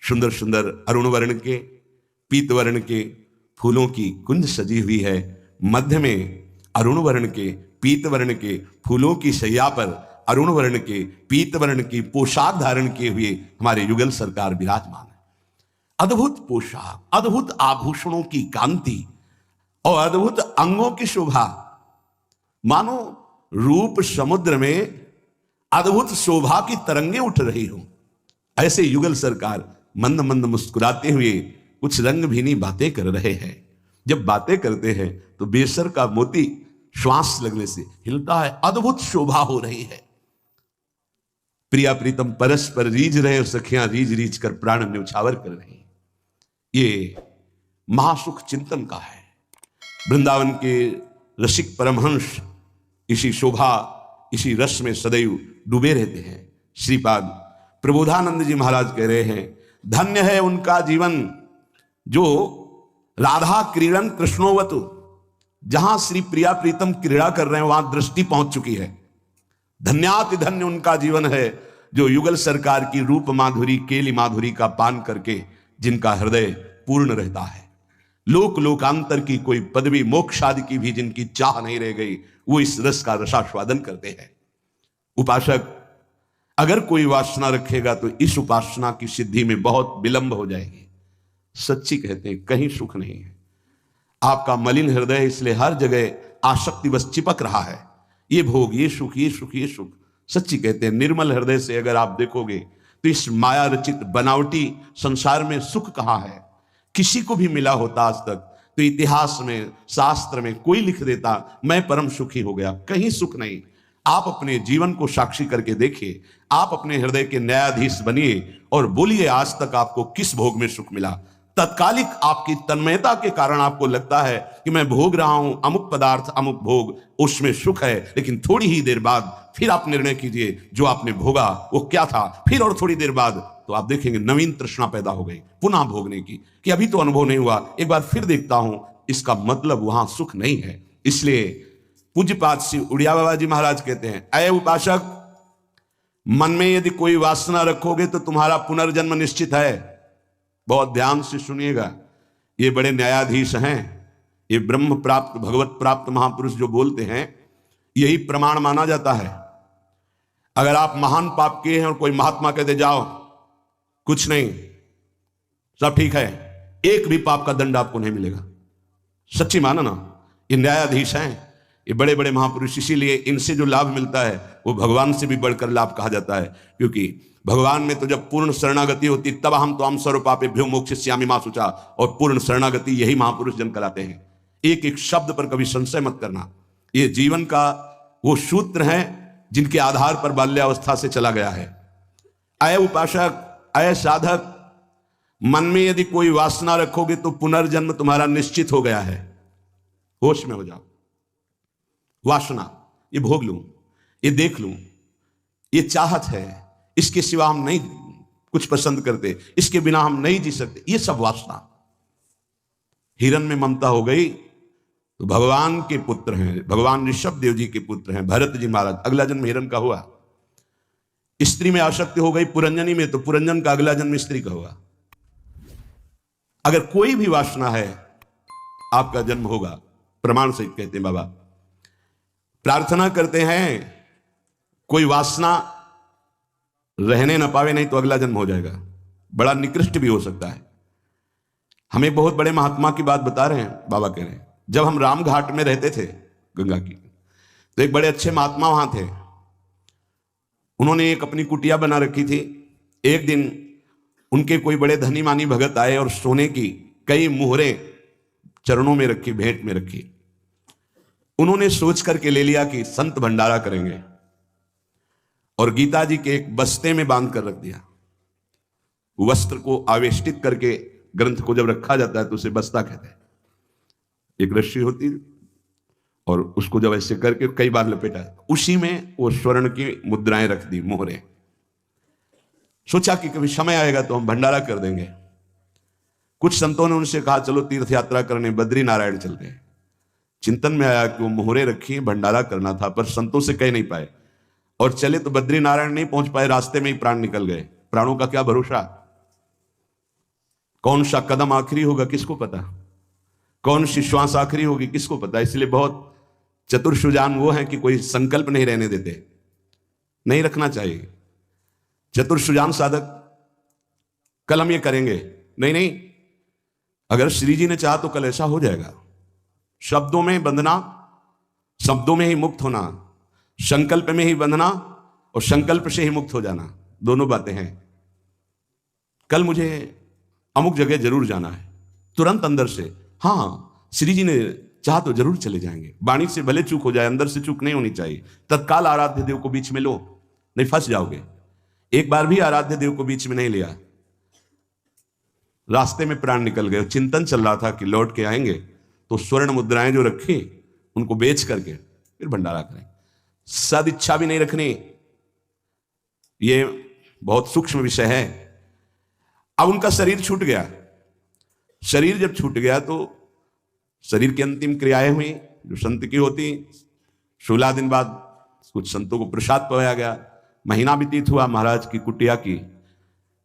सुंदर सुंदर अरुण वर्ण के, पीत वर्ण के फूलों की कुंज सजी हुई है। मध्य में अरुण वर्ण के, पीत वर्ण के फूलों की शैया पर अरुण वर्ण के, पीत वर्ण की पोशाक धारण किए हुए हमारे युगल सरकार विराजमान है। अद्भुत पोशाक, अद्भुत आभूषणों की कांति और अद्भुत अंगों की शोभा, मानो रूप समुद्र में अद्भुत शोभा की तरंगें उठ रही हो। ऐसे युगल सरकार मंद मंद मुस्कुराते हुए कुछ रंग भीनी बातें कर रहे हैं। जब बातें करते हैं तो बेसर का मोती श्वास लगने से हिलता है, अद्भुत शोभा हो रही है। प्रिया प्रीतम परस्पर रीझ रहे और सखियां रीझ रीझ कर प्राण न्यौछावर कर रही। ये महासुख चिंतन का है। वृंदावन के रसिक परमहंस इसी शोभा, इसी रस में सदैव डूबे रहते हैं। श्रीपाद प्रबोधानंद जी महाराज कह रहे हैं, धन्य है उनका जीवन जो राधा क्रीड़न कृष्णोवतु, जहां श्री प्रिया प्रीतम क्रीड़ा कर रहे हैं वहां दृष्टि पहुंच चुकी है। धन्याति धन्य उनका जीवन है जो युगल सरकार की रूप माधुरी, केली माधुरी का पान करके जिनका हृदय पूर्ण रहता है। लोक लोकांतर की कोई पदवी, मोक्ष आदि की भी जिनकी चाह नहीं रह गई, वो इस रस का रसास्वादन करते हैं। उपासक अगर कोई वासना रखेगा तो इस उपासना की सिद्धि में बहुत विलंब हो जाएगी। सच्ची कहते हैं कहीं सुख नहीं है। आपका मलिन हृदय इसलिए हर जगह आसक्ति बस चिपक रहा है, ये भोग, ये सुख, ये सुख, ये सुख। सच्ची कहते हैं निर्मल हृदय से अगर आप देखोगे तो इस माया रचित बनावटी संसार में सुख कहाँ है। किसी को भी मिला होता आज तक तो इतिहास में, शास्त्र में कोई लिख देता मैं परम सुखी हो गया, कहीं सुख नहीं। आप अपने जीवन को साक्षी करके देखिए, आप अपने हृदय के न्यायाधीश बनिए और बोलिए आज तक आपको किस भोग में सुख मिला। तत्कालिक आपकी तन्मयता के कारण आपको लगता है कि मैं भोग रहा हूं अमुक पदार्थ, अमुक भोग, उसमें सुख है, लेकिन थोड़ी ही देर बाद फिर आप निर्णय कीजिए जो आपने भोगा वो क्या था, फिर और थोड़ी देर बाद तो आप देखेंगे नवीन तृष्णा पैदा हो गई पुनः भोगने की, कि अभी तो अनुभव नहीं हुआ, एक बार फिर देखता हूं। इसका मतलब वहां सुख नहीं है। इसलिए पूज्यपाद श्री उड़िया बाबा जी महाराज कहते हैं, अय उपासक, मन में यदि कोई वासना रखोगे तो तुम्हारा पुनर्जन्म निश्चित है। बहुत ध्यान से सुनिएगा, ये बड़े न्यायाधीश हैं, ये ब्रह्म प्राप्त, भगवत प्राप्त महापुरुष जो बोलते हैं, यही प्रमाण माना जाता है। अगर आप महान पाप किए हैं और कोई महात्मा कहते जाओ कुछ नहीं, सब ठीक है, एक भी पाप का दंड आपको नहीं मिलेगा, सच्ची माना ना। ये न्यायाधीश हैं, ये बड़े बड़े महापुरुष, इसीलिए इनसे जो लाभ मिलता है वो भगवान से भी बढ़कर लाभ कहा जाता है। क्योंकि भगवान में तो जब पूर्ण शरणागति होती तब हम तो हम सर्वपापेभ्यो मोक्षयिष्यामि मा शुचा, और पूर्ण शरणागति यही महापुरुष जन कराते हैं। एक एक शब्द पर कभी संशय मत करना। ये जीवन का वो सूत्र है जिनके आधार पर बाल्यावस्था से चला गया है। अय उपासक, अय साधक, मन में यदि कोई वासना रखोगे तो पुनर्जन्म तुम्हारा निश्चित हो गया है। होश में हो जाओ। वासना, ये भोग लूं, ये देख लूं, ये चाहत है, इसके सिवा हम नहीं कुछ पसंद करते, इसके बिना हम नहीं जी सकते, ये सब वासना। हिरण में ममता हो गई तो भगवान के पुत्र हैं, भगवान ऋषभ देव जी के पुत्र हैं भरत जी महाराज, अगला जन्म हिरण का हुआ। स्त्री में आसक्ति हो गई पुरंजनी में तो पुरंजन का अगला जन्म स्त्री का हुआ। अगर कोई भी वासना है आपका जन्म होगा, प्रमाण सहित कहते हैं बाबा। प्रार्थना करते हैं कोई वासना रहने ना पावे, नहीं तो अगला जन्म हो जाएगा, बड़ा निकृष्ट भी हो सकता है। हम एक बहुत बड़े महात्मा की बात बता रहे हैं, बाबा कह रहे हैं, जब हम राम घाट में रहते थे गंगा की, तो एक बड़े अच्छे महात्मा वहां थे। उन्होंने एक अपनी कुटिया बना रखी थी। एक दिन उनके कोई बड़े धनी मानी भगत आए और सोने की कई मुहरें चरणों में रखी, भेंट में रखी। उन्होंने सोच करके ले लिया कि संत भंडारा करेंगे, और गीता जी के एक बस्ते में बांध कर रख दिया। वस्त्र को आवेष्टित करके ग्रंथ को जब रखा जाता है तो उसे बस्ता कहते हैं। एक रस्सी होती और उसको जब ऐसे करके कई बार लपेटा, उसी में वो स्वर्ण की मुद्राएं रख दी, मोहरें। सोचा कि कभी समय आएगा तो हम भंडारा कर देंगे। कुछ संतों ने उनसे कहा चलो तीर्थ यात्रा करने बद्री नारायण चलते हैं। चिंतन में आया कि वो मोहरे रखी, भंडारा करना था, पर संतों से कह नहीं पाए और चले तो बद्री नारायण नहीं पहुंच पाए, रास्ते में ही प्राण निकल गए। प्राणों का क्या भरोसा। कौन सा कदम आखिरी होगा किसको पता, कौन सी श्वास आखिरी होगी किसको पता। इसलिए बहुत चतुर सुजान वो हैं कि कोई संकल्प नहीं रहने देते, नहीं रखना चाहिए। चतुर सुजान साधक कल हम ये करेंगे, नहीं नहीं, अगर श्री जी ने चाहा तो कल ऐसा हो जाएगा। शब्दों में बंधना, शब्दों में ही मुक्त होना, संकल्प में ही बंधना और संकल्प से ही मुक्त हो जाना, दोनों बातें हैं। कल मुझे अमुक जगह जरूर जाना है, तुरंत अंदर से हाँ श्री जी ने चाहा तो जरूर चले जाएंगे। वाणी से भले चूक हो जाए, अंदर से चूक नहीं होनी चाहिए। तत्काल आराध्य देव को बीच में लो, नहीं फंस जाओगे। एक बार भी आराध्य देव को बीच में नहीं लिया, रास्ते में प्राण निकल गए। चिंतन चल रहा था कि लौट के आएंगे तो स्वर्ण मुद्राएं जो रखी उनको बेच करके फिर भंडारा करें। सद इच्छा भी नहीं रखनी, ये बहुत सूक्ष्म विषय है। अब उनका शरीर छूट गया। शरीर जब छूट गया तो शरीर की अंतिम क्रियाएं हुई जो संत की होती। 16 दिन बाद कुछ संतों को प्रसाद पवाया गया। महीना व्यतीत हुआ महाराज की कुटिया की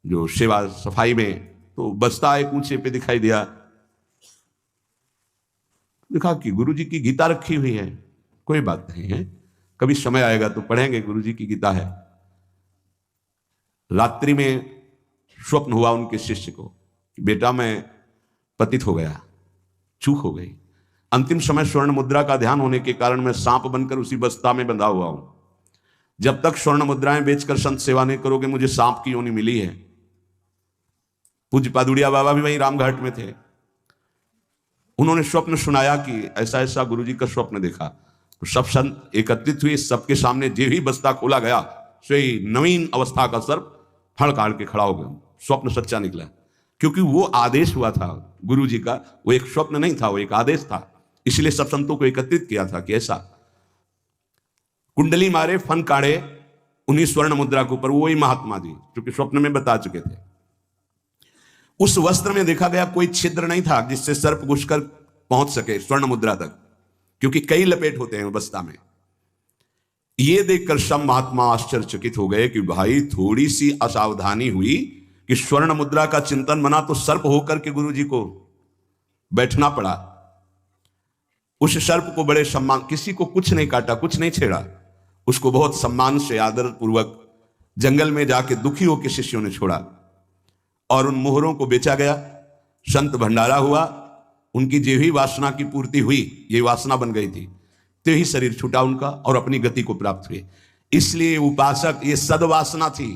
जो सेवा सफाई में, तो बस्ता एक ऊंचे पे दिखाई दिया। देखा कि गुरु जी की गीता रखी हुई है। कोई बात नहीं है, कभी समय आएगा तो पढ़ेंगे, गुरु जी की गीता है। रात्रि में स्वप्न हुआ उनके शिष्य को कि बेटा मैं पतित हो गया, चूक हो गई। अंतिम समय स्वर्ण मुद्रा का ध्यान होने के कारण मैं सांप बनकर उसी बस्ता में बंधा हुआ हूं। जब तक स्वर्ण मुद्राएं बेचकर संत सेवा नहीं करोगे, मुझे सांप की योनि मिली है। पूज्य पादुड़िया बाबा भी वहीं रामघाट में थे। उन्होंने स्वप्न सुनाया कि ऐसा ऐसा गुरुजी का स्वप्न देखा। तो सब संत एकत्रित हुए, सबके सामने जो ही बस्ता खोला गया, सही नवीन अवस्था का सर्प फड़ काट के खड़ा हो गया। स्वप्न सच्चा निकला, क्योंकि वो आदेश हुआ था गुरु जी का। वो एक स्वप्न नहीं था, वो एक आदेश था। इसलिए सब संतों को एकत्रित किया था कि ऐसा कुंडली मारे, फन काढ़े उन्हीं स्वर्ण मुद्रा के ऊपर, वो ही महात्मा जी क्योंकि स्वप्न में बता चुके थे। उस वस्त्र में देखा गया कोई छिद्र नहीं था जिससे सर्प घुसकर पहुंच सके स्वर्ण मुद्रा तक, क्योंकि कई लपेट होते हैं बस्ता में। ये देखकर सब महात्मा आश्चर्यचकित हो गए कि भाई थोड़ी सी असावधानी हुई कि स्वर्ण मुद्रा का चिंतन बना तो सर्प होकर के गुरु जी को बैठना पड़ा। उस सर्प को बड़े सम्मान, किसी को कुछ नहीं काटा, कुछ नहीं छेड़ा, उसको बहुत सम्मान से आदर पूर्वक जंगल में जाके दुखी होकर शिष्यों ने छोड़ा और उन मोहरों को बेचा गया। संत भंडारा हुआ, उनकी जो ही वासना की पूर्ति हुई, ये वासना बन गई थी, तो ही शरीर छूटा उनका और अपनी गति को प्राप्त हुए। इसलिए उपासक, ये सद्वासना थी।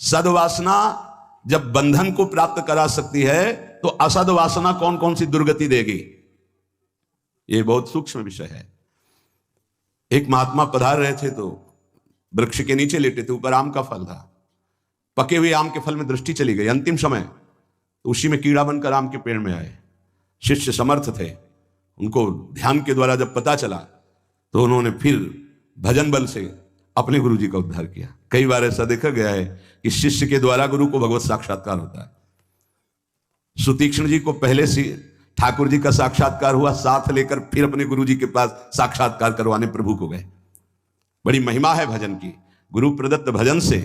सद्वासना जब बंधन को प्राप्त करा सकती है तो असद वासना कौन कौन सी दुर्गति देगी, ये बहुत सूक्ष्म विषय है। एक महात्मा पधार रहे थे तो वृक्ष के नीचे लेटे थे, ऊपर आम का फल था। पके हुए आम के फल में दृष्टि चली गई। अंतिम समय तो उसी में कीड़ा बनकर आम के पेड़ में आए। शिष्य समर्थ थे, उनको ध्यान के द्वारा जब पता चला तो उन्होंने फिर भजन बल से अपने गुरु जी का उद्धार किया। कई बार ऐसा देखा गया है कि शिष्य के द्वारा गुरु को भगवत साक्षात्कार होता है। सुतीक्ष्ण जी को पहले से ठाकुर जी का साक्षात्कार हुआ, साथ लेकर फिर अपने गुरु जी के पास साक्षात्कार करवाने प्रभु को गए। बड़ी महिमा है भजन की। गुरु प्रदत्त भजन से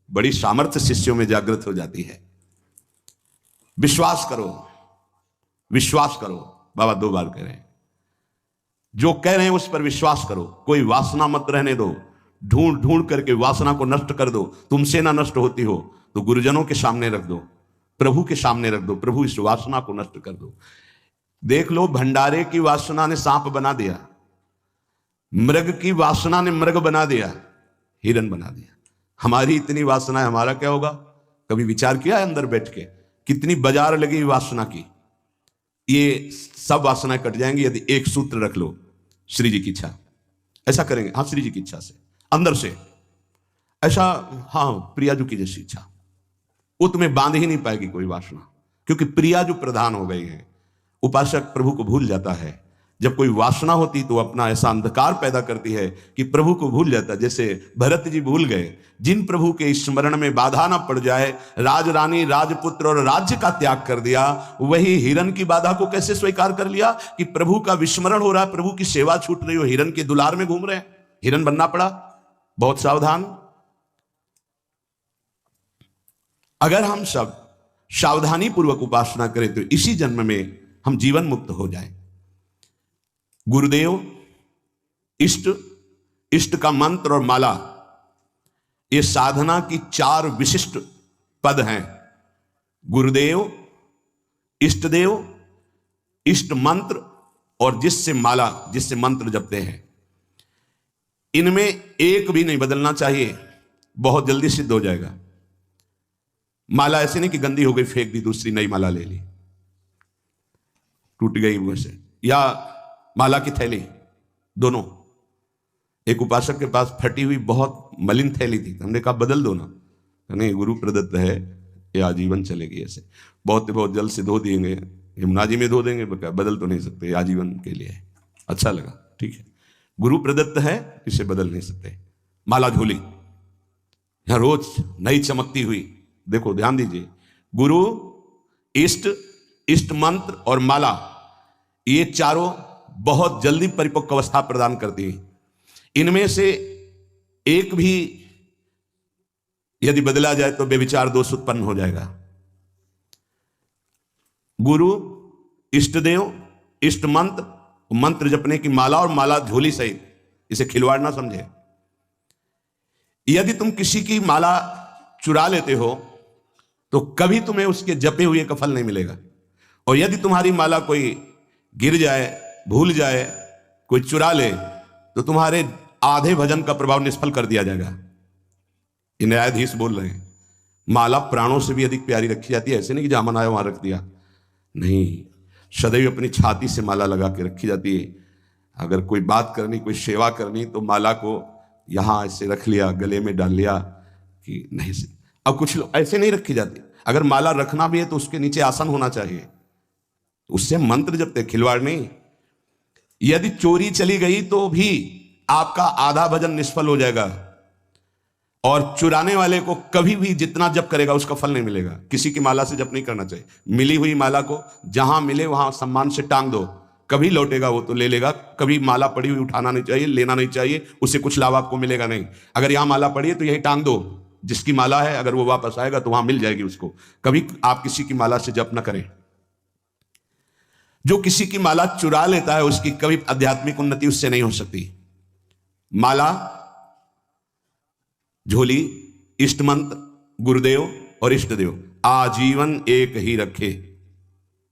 बड़ी सामर्थ्य शिष्यों में जागृत हो जाती है। विश्वास करो, विश्वास करो, बाबा 2 बार कह रहे हैं। जो कह रहे हैं उस पर विश्वास करो। कोई वासना मत रहने दो, ढूंढ ढूंढ करके वासना को नष्ट कर दो। तुमसे ना नष्ट होती हो तो गुरुजनों के सामने रख दो, प्रभु के सामने रख दो। प्रभु इस वासना को नष्ट कर दो। देख लो, भंडारे की वासना ने सांप बना दिया, मृग की वासना ने मृग बना दिया, हिरन बना दिया। हमारी इतनी वासना है, हमारा क्या होगा? कभी विचार किया है अंदर बैठ के? कितनी बाजार लगी वासना की। ये सब वासनाएं कट जाएंगी यदि एक सूत्र रख लो, श्री जी की इच्छा। ऐसा करेंगे, हाँ श्री जी की इच्छा से, अंदर से ऐसा, हाँ प्रियाजू की जैसी इच्छा। वो तुम्हें बांध ही नहीं पाएगी कोई वासना, क्योंकि प्रिया जो प्रधान हो गई है। उपासक प्रभु को भूल जाता है। जब कोई वासना होती तो अपना ऐसा अंधकार पैदा करती है कि प्रभु को भूल जाता है। जैसे भरत जी भूल गए, जिन प्रभु के स्मरण में बाधा ना पड़ जाए, राज रानी राजपुत्र और राज्य का त्याग कर दिया। वही हिरन की बाधा को कैसे स्वीकार कर लिया कि प्रभु का विस्मरण हो रहा है, प्रभु की सेवा छूट रही हो, हिरन के दुलार में घूम रहे हैं, हिरन बनना पड़ा। बहुत सावधान। अगर हम सब सावधानी पूर्वक उपासना करें तो इसी जन्म में हम जीवन मुक्त हो जाएं। गुरुदेव, इष्ट, इष्ट का मंत्र और माला, ये साधना की 4 विशिष्ट पद हैं। गुरुदेव, इष्ट देव, इष्ट मंत्र और जिससे माला, जिससे मंत्र जपते हैं, इनमें एक भी नहीं बदलना चाहिए, बहुत जल्दी सिद्ध हो जाएगा। माला ऐसे नहीं कि गंदी हो गई फेंक दी, दूसरी नई माला ले ली, टूट गई मुंह से, या माला की थैली, दोनों। एक उपासक के पास फटी हुई बहुत मलिन थैली थी, हमने कहा बदल दो ना, नहीं गुरु प्रदत्त है, ये आजीवन चलेगी, ऐसे बहुत जल्द से धो देंगे, यमुना जी में धो देंगे, बदल तो नहीं सकते, आजीवन के लिए है। अच्छा लगा, ठीक है, गुरु प्रदत्त है, इसे बदल नहीं सकते। माला झोली, यहां रोज नई चमकती हुई, देखो ध्यान दीजिए, गुरु, इष्ट, इष्ट मंत्र और माला, ये चारों बहुत जल्दी परिपक्व अवस्था प्रदान करती है। इनमें से एक भी यदि बदला जाए तो बेविचार दोष उत्पन्न हो जाएगा। गुरु, इष्ट देव, इष्ट मंत्र, मंत्र जपने की माला और माला झोली सहित, इसे खिलवाड़ ना समझे। यदि तुम किसी की माला चुरा लेते हो तो कभी तुम्हें उसके जपे हुए का फल नहीं मिलेगा, और यदि तुम्हारी माला कोई गिर जाए, भूल जाए, कोई चुरा ले, तो तुम्हारे आधे भजन का प्रभाव निष्फल कर दिया जाएगा। ये न्यायाधीश बोल रहे हैं। माला प्राणों से भी अधिक प्यारी रखी जाती है, ऐसे नहीं कि जहां मन आया वहां रख दिया, नहीं, सदैव अपनी छाती से माला लगा के रखी जाती है। अगर कोई बात करनी, कोई सेवा करनी, तो माला को यहां ऐसे रख लिया, गले में डाल लिया कि नहीं से। अब कुछ लोग ऐसे नहीं रखी जाती, अगर माला रखना भी है तो उसके नीचे आसन होना चाहिए, उससे मंत्र जपते, खिलवाड़ नहीं। यदि चोरी चली गई तो भी आपका आधा भजन निष्फल हो जाएगा, और चुराने वाले को कभी भी जितना जप करेगा उसका फल नहीं मिलेगा। किसी की माला से जप नहीं करना चाहिए। मिली हुई माला को जहां मिले वहां सम्मान से टांग दो, कभी लौटेगा वो तो ले लेगा, कभी माला पड़ी हुई उठाना नहीं चाहिए, लेना नहीं चाहिए, उससे कुछ लाभ आपको मिलेगा नहीं। अगर यहां माला पड़ी है तो यही टांग दो, जिसकी माला है अगर वो वापस आएगा तो वहां मिल जाएगी उसको। कभी आप किसी की माला से जप ना करें। जो किसी की माला चुरा लेता है उसकी कभी आध्यात्मिक उन्नति उससे नहीं हो सकती। माला, झोली, इष्ट मंत्र, गुरुदेव और इष्ट देव आजीवन एक ही रखे,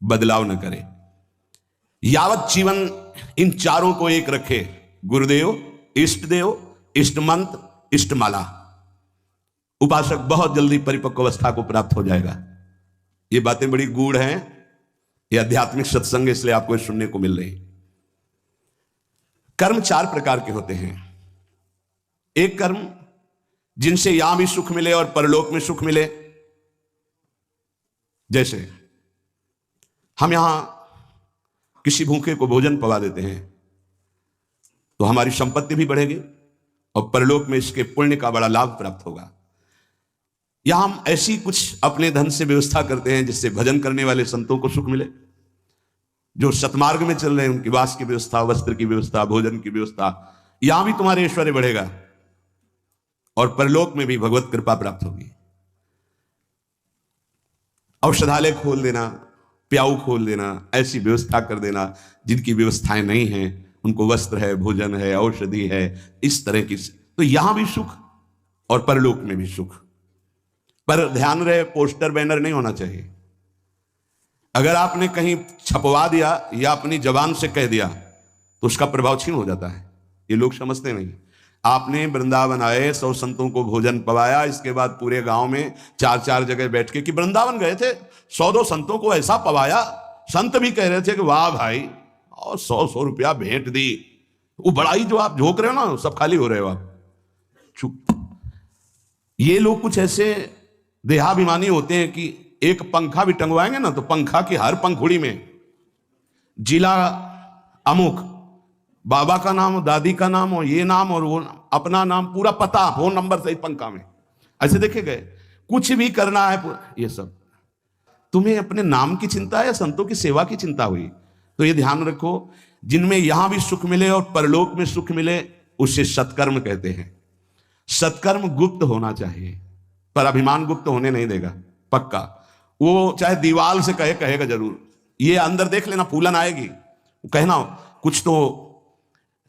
बदलाव न करे। यावत जीवन इन चारों को एक रखे, गुरुदेव, इष्ट देव, इष्ट मंत्र, इष्ट माला, उपासक बहुत जल्दी परिपक्व अवस्था को प्राप्त हो जाएगा। ये बातें बड़ी गूढ़ हैं, ये आध्यात्मिक सत्संग इसलिए आपको सुनने को मिल रही। कर्म 4 प्रकार के होते हैं। एक कर्म जिनसे यहां भी सुख मिले और परलोक में सुख मिले, जैसे हम यहां किसी भूखे को भोजन पवा देते हैं तो हमारी संपत्ति भी बढ़ेगी और परलोक में इसके पुण्य का बड़ा लाभ प्राप्त होगा। या हम ऐसी कुछ अपने धन से व्यवस्था करते हैं जिससे भजन करने वाले संतों को सुख मिले, जो सतमार्ग में चल रहे हैं उनकी वास की व्यवस्था, वस्त्र की व्यवस्था, भोजन की व्यवस्था, यहां भी तुम्हारे ऐश्वर्य बढ़ेगा और परलोक में भी भगवत कृपा प्राप्त होगी। औषधालय खोल देना, प्याऊ खोल देना, ऐसी व्यवस्था कर देना जिनकी व्यवस्थाएं नहीं हैं, उनको वस्त्र है, भोजन है, औषधि है, इस तरह की, तो यहां भी सुख और परलोक में भी सुख। पर ध्यान रहे, पोस्टर बैनर नहीं होना चाहिए। अगर आपने कहीं छपवा दिया या अपनी जबान से कह दिया तो उसका प्रभाव क्षीण हो जाता है। ये लोग समझते नहीं। आपने वृंदावन आए, 100 संतों को भोजन पवाया, इसके बाद पूरे गांव में 4-4 जगह बैठ के कि वृंदावन गए थे, 100-2 संतों को ऐसा पवाया, संत भी कह रहे थे कि वाह भाई, और 100-100 रुपया भेंट दी। वो बड़ाई जो आप झोंक रहे हो ना, सब खाली हो रहे हो आप, चुप। ये लोग कुछ ऐसे देहाभिमानी होते हैं कि एक पंखा भी टंगवाएंगे ना तो पंखा की हर पंखुड़ी में जिला अमुक, बाबा का नाम, दादी का नाम और ये नाम और वो अपना नाम, पूरा पता, फोन नंबर सहित पंखा में ऐसे देखे गए। कुछ भी करना है ये सब। तुम्हें अपने नाम की चिंता है या संतों की सेवा की चिंता हुई? तो ये ध्यान रखो, जिनमें यहां भी सुख मिले और परलोक में सुख मिले उसे सत्कर्म कहते हैं। सत्कर्म गुप्त होना चाहिए, पर अभिमान गुप्त होने नहीं देगा, पक्का। वो चाहे दीवाल से कहे, कहेगा जरूर। ये अंदर देख लेना, फूलन आएगी, कहना कुछ तो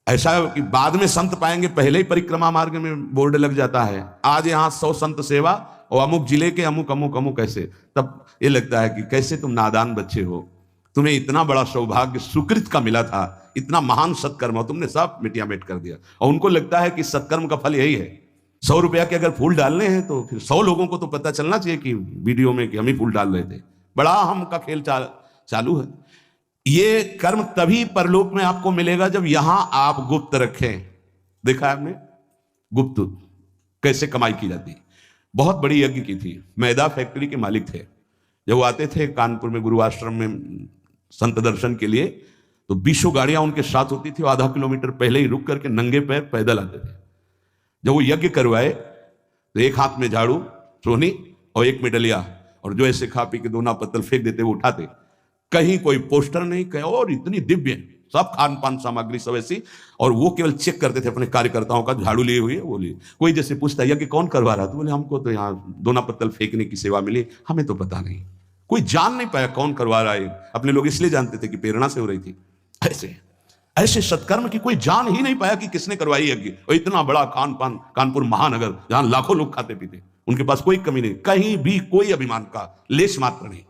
ऐसा कि बाद में संत पाएंगे, पहले ही परिक्रमा मार्ग में बोर्ड लग जाता है, आज यहाँ 100 संत सेवा और अमुक जिले के अमुक अमुक अमुक ऐसे। तब ये लगता है कि कैसे तुम नादान बच्चे हो, तुम्हें इतना बड़ा सौभाग्य सुकृत का मिला था, इतना महान सत्कर्म हो, तुमने सब मिटिया मिट कर दिया। और उनको लगता है कि सत्कर्म का फल यही है। 100 रुपया के अगर फूल डालने हैं तो फिर 100 लोगों को तो पता चलना चाहिए कि वीडियो में कि हम ही फूल डाल रहे थे। बड़ा हम का खेल चालू है। ये कर्म तभी परलोक में आपको मिलेगा जब यहां आप गुप्त रखें। देखा है आपने गुप्त कैसे कमाई की जाती। बहुत बड़ी यज्ञ की थी, मैदा फैक्ट्री के मालिक थे। जब वो आते थे कानपुर में गुरु आश्रम में संत दर्शन के लिए, तो 20 गाड़ियां उनके साथ होती थी, आधा किलोमीटर पहले ही रुक करके नंगे पैर पैदल आते थे। जब वो यज्ञ करवाए तो एक हाथ में झाड़ू सोनी और एक में डलिया, और जो ऐसे खा पी के दोना पत्तल फेंक देते वो उठाते। कहीं कोई पोस्टर नहीं, कहीं और इतनी दिव्य, सब खान पान सामग्री सब ऐसी। और वो केवल चेक करते थे अपने कार्यकर्ताओं का, झाड़ू लिए हुए वो लिए। कोई जैसे पूछता यज्ञ कौन करवा रहा था, बोले हमको तो यहाँ दोना पत्तल फेंकने की सेवा मिली, हमें तो पता नहीं। कोई जान नहीं पाया कौन करवा रहा है। अपने लोग इसलिए जानते थे कि प्रेरणा से हो रही थी। ऐसे ऐसे सत्कर्म की कोई जान ही नहीं पाया कि किसने करवाई यज्ञ। और इतना बड़ा खान पान कानपुर महानगर, जहां लाखों लोग खाते पीते, उनके पास कोई कमी नहीं, कहीं भी कोई अभिमान का लेश मात्र नहीं।